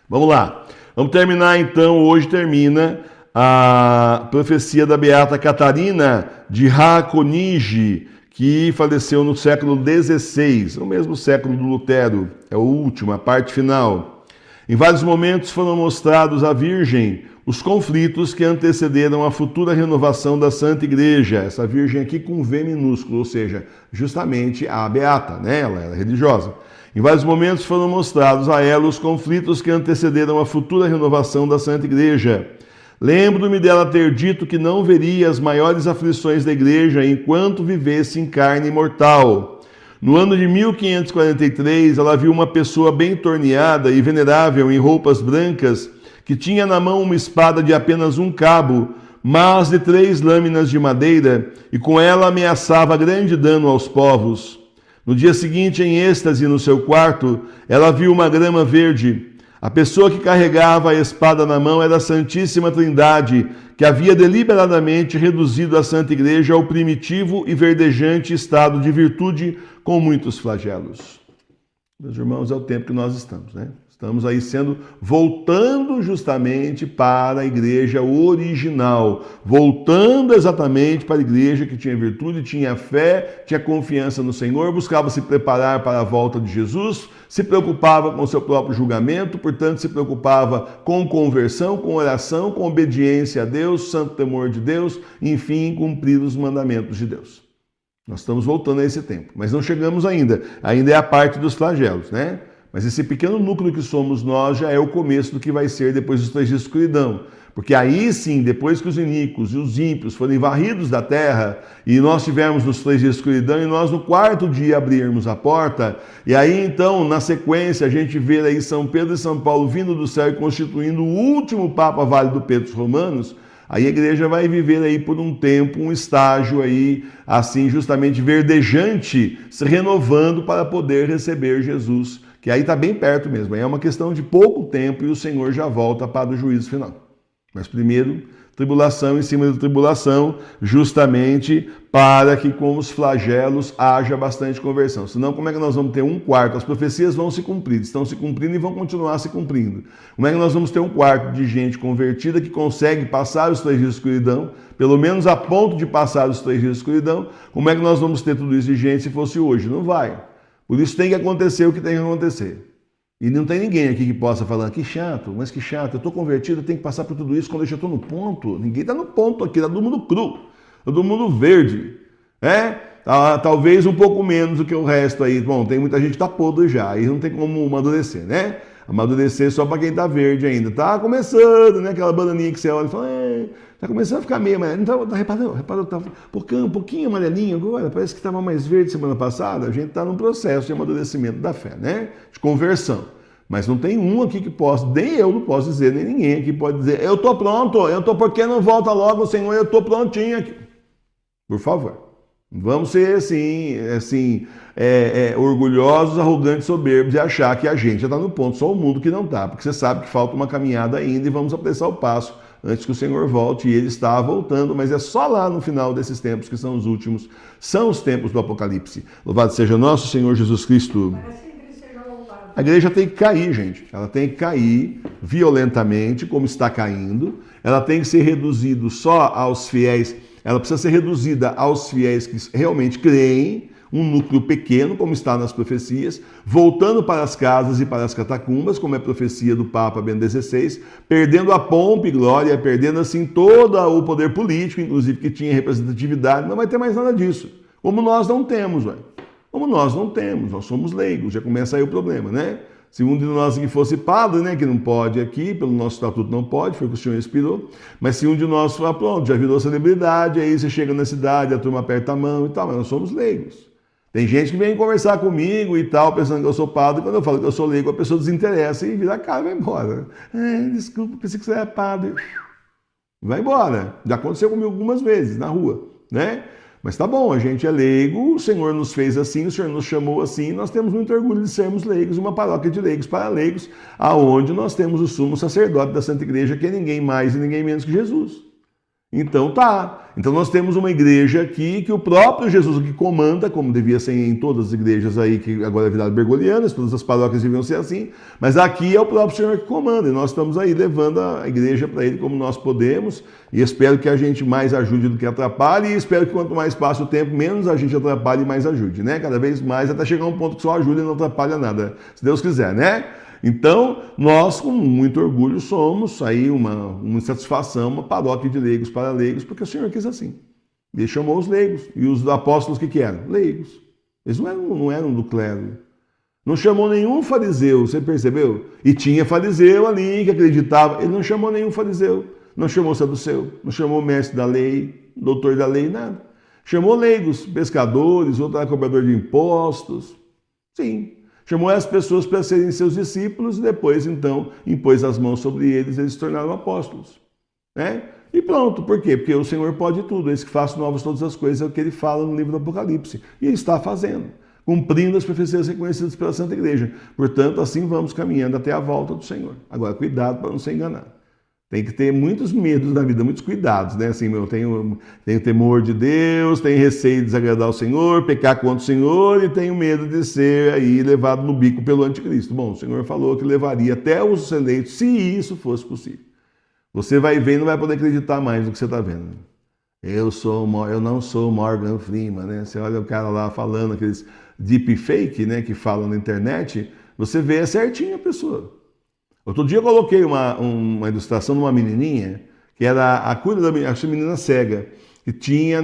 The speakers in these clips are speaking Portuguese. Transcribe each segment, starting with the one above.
Vamos lá. Vamos terminar então, hoje termina a profecia da Beata Catarina de Racconigi, que faleceu no século XVI, o mesmo século do Lutero, é o último, a parte final. Em vários momentos foram mostrados à Virgem os conflitos que antecederam a futura renovação da Santa Igreja, essa Virgem aqui com V minúsculo, ou seja, justamente a Beata, né? Ela era religiosa. Em vários momentos foram mostrados a ela os conflitos que antecederam a futura renovação da Santa Igreja. Lembro-me dela ter dito que não veria as maiores aflições da Igreja enquanto vivesse em carne mortal. No ano de 1543, ela viu uma pessoa bem torneada e venerável em roupas brancas, que tinha na mão uma espada de apenas um cabo, mas de 3 lâminas de madeira, e com ela ameaçava grande dano aos povos. No dia seguinte, em êxtase no seu quarto, ela viu uma grama verde. A pessoa que carregava a espada na mão era a Santíssima Trindade, que havia deliberadamente reduzido a Santa Igreja ao primitivo e verdejante estado de virtude com muitos flagelos. Meus irmãos, é o tempo que nós estamos, né? Estamos aí voltando justamente para a igreja original, voltando exatamente para a igreja que tinha virtude, tinha fé, tinha confiança no Senhor, buscava se preparar para a volta de Jesus, se preocupava com o seu próprio julgamento, portanto se preocupava com conversão, com oração, com obediência a Deus, santo temor de Deus, enfim, cumprir os mandamentos de Deus. Nós estamos voltando a esse tempo, mas não chegamos ainda é a parte dos flagelos, né? Mas esse pequeno núcleo que somos nós já é o começo do que vai ser depois dos 3 dias de escuridão. Porque aí sim, depois que os iníquos e os ímpios forem varridos da terra, e nós tivermos nos 3 dias de escuridão, e nós no 4º dia abrirmos a porta, e aí então, na sequência, a gente vê aí São Pedro e São Paulo vindo do céu e constituindo o último Papa Válido Petrus Romanos, aí a igreja vai viver aí por um tempo, um estágio aí, assim, justamente verdejante, se renovando para poder receber Jesus, que aí está bem perto mesmo, aí é uma questão de pouco tempo e o Senhor já volta para o juízo final. Mas primeiro, tribulação em cima de tribulação, justamente para que com os flagelos haja bastante conversão. Senão, como é que nós vamos ter 1/4? As profecias vão se cumprir, estão se cumprindo e vão continuar se cumprindo. Como é que nós vamos ter 1/4 de gente convertida que consegue passar os 3 dias de escuridão, pelo menos a ponto de passar os 3 dias de escuridão? Como é que nós vamos ter tudo isso de gente se fosse hoje? Não vai. Por isso tem que acontecer o que tem que acontecer. E não tem ninguém aqui que possa falar, que chato, mas que chato, eu estou convertido, eu tenho que passar por tudo isso quando eu já estou no ponto. Ninguém está no ponto aqui, está todo mundo cru, está todo mundo verde. Talvez um pouco menos do que o resto aí. Bom, tem muita gente que está podre já, aí não tem como amadurecer, né? Amadurecer só para quem está verde ainda. Tá começando, né? Aquela bananinha que você olha e fala, tá começando a ficar meio amarelo. Não tá reparando, tá um pouquinho amarelinho agora, parece que estava mais verde semana passada. A gente está num processo de amadurecimento da fé, né? De conversão. Mas não tem um aqui que possa, nem eu não posso dizer, nem ninguém aqui pode dizer, eu estou pronto, porque não volta logo, Senhor, eu estou prontinho aqui. Por favor. Vamos ser assim, orgulhosos, arrogantes, soberbos e achar que a gente já está no ponto, só o mundo que não está, porque você sabe que falta uma caminhada ainda e vamos apressar o passo antes que o Senhor volte, e Ele está voltando, mas é só lá no final desses tempos que são os últimos, são os tempos do Apocalipse. Louvado seja nosso Senhor Jesus Cristo. A igreja tem que cair, gente, ela tem que cair violentamente, como está caindo, ela tem que ser reduzida só aos fiéis. Ela precisa ser reduzida aos fiéis que realmente creem, um núcleo pequeno, como está nas profecias, voltando para as casas e para as catacumbas, como é a profecia do Papa Bento XVI, perdendo a pompa e glória, perdendo assim todo o poder político, inclusive que tinha representatividade, não vai ter mais nada disso. Como nós não temos, Como nós não temos, nós somos leigos, já começa aí o problema, né? Se um de nós que fosse padre, né, que não pode aqui, pelo nosso estatuto não pode, foi o que o senhor inspirou, mas se um de nós for, pronto, já virou celebridade, aí você chega na cidade, a turma aperta a mão e tal, mas nós somos leigos. Tem gente que vem conversar comigo e tal, pensando que eu sou padre, quando eu falo que eu sou leigo, a pessoa desinteressa e vira a cara e vai embora. Desculpa, pensei que você era padre. Vai embora. Já aconteceu comigo algumas vezes, na rua, né? Mas tá bom, a gente é leigo, o Senhor nos fez assim, o Senhor nos chamou assim, nós temos muito orgulho de sermos leigos, uma paróquia de leigos para leigos, aonde nós temos o sumo sacerdote da Santa Igreja, que é ninguém mais e ninguém menos que Jesus. Então tá. Então nós temos uma igreja aqui que o próprio Jesus que comanda, como devia ser em todas as igrejas aí que agora viraram bergolianas, todas as paróquias deviam ser assim, mas aqui é o próprio Senhor que comanda e nós estamos aí levando a igreja para Ele como nós podemos e espero que a gente mais ajude do que atrapalhe e espero que quanto mais passa o tempo, menos a gente atrapalhe e mais ajude, né? Cada vez mais até chegar a um ponto que só ajuda e não atrapalha nada, se Deus quiser, né? Então, nós, com muito orgulho, somos aí uma satisfação, uma paróquia de leigos para leigos, porque o Senhor quis assim. Ele chamou os leigos. E os apóstolos, o que eram? Leigos. Eles não eram do clero. Não chamou nenhum fariseu, você percebeu? E tinha fariseu ali que acreditava. Ele não chamou nenhum fariseu. Não chamou saduceu. Não chamou mestre da lei, doutor da lei, nada. Chamou leigos, pescadores, outro era cobrador de impostos. Sim. Chamou as pessoas para serem seus discípulos e depois, então, impôs as mãos sobre eles e eles se tornaram apóstolos. Né? E pronto, por quê? Porque o Senhor pode tudo, esse que faz novas todas as coisas, é o que ele fala no livro do Apocalipse. E ele está fazendo, cumprindo as profecias reconhecidas pela Santa Igreja. Portanto, assim vamos caminhando até a volta do Senhor. Agora, cuidado para não ser enganado. Tem que ter muitos medos na vida, muitos cuidados, né? Assim, eu tenho temor de Deus, tenho receio de desagradar o Senhor, pecar contra o Senhor e tenho medo de ser aí levado no bico pelo anticristo. Bom, o Senhor falou que levaria até os eleitos, se isso fosse possível. Você vai ver e não vai poder acreditar mais no que você está vendo. Eu não sou Morgan Freeman, né? Você olha o cara lá falando aqueles deepfake, né, que falam na internet, você vê certinho a pessoa. Outro dia eu coloquei uma ilustração de uma menininha, que era a cura da menina cega, que tinha,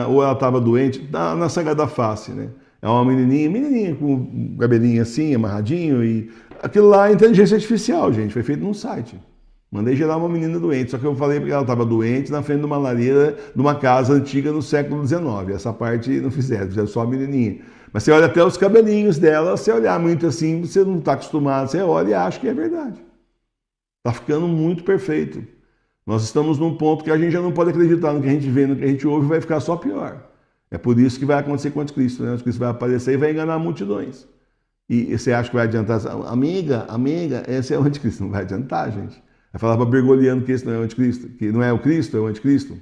ou ela estava doente, na Sagrada Face, né? É uma menininha com o cabelinho assim, amarradinho, e aquilo lá é inteligência artificial, gente, foi feito num site. Mandei gerar uma menina doente, só que eu falei que ela estava doente na frente de uma lareira de uma casa antiga no século XIX. Essa parte não fizeram só a menininha. Mas você olha até os cabelinhos dela, você olhar muito assim, você não está acostumado, você olha e acha que é verdade. Está ficando muito perfeito. Nós estamos num ponto que a gente já não pode acreditar no que a gente vê, no que a gente ouve, vai ficar só pior. É por isso que vai acontecer com o anticristo, né? O anticristo vai aparecer e vai enganar multidões. E você acha que vai adiantar? Amiga, esse é o anticristo. Não vai adiantar, gente. Vai falar para bergoliano que esse não é o anticristo, que não é o Cristo, é o anticristo.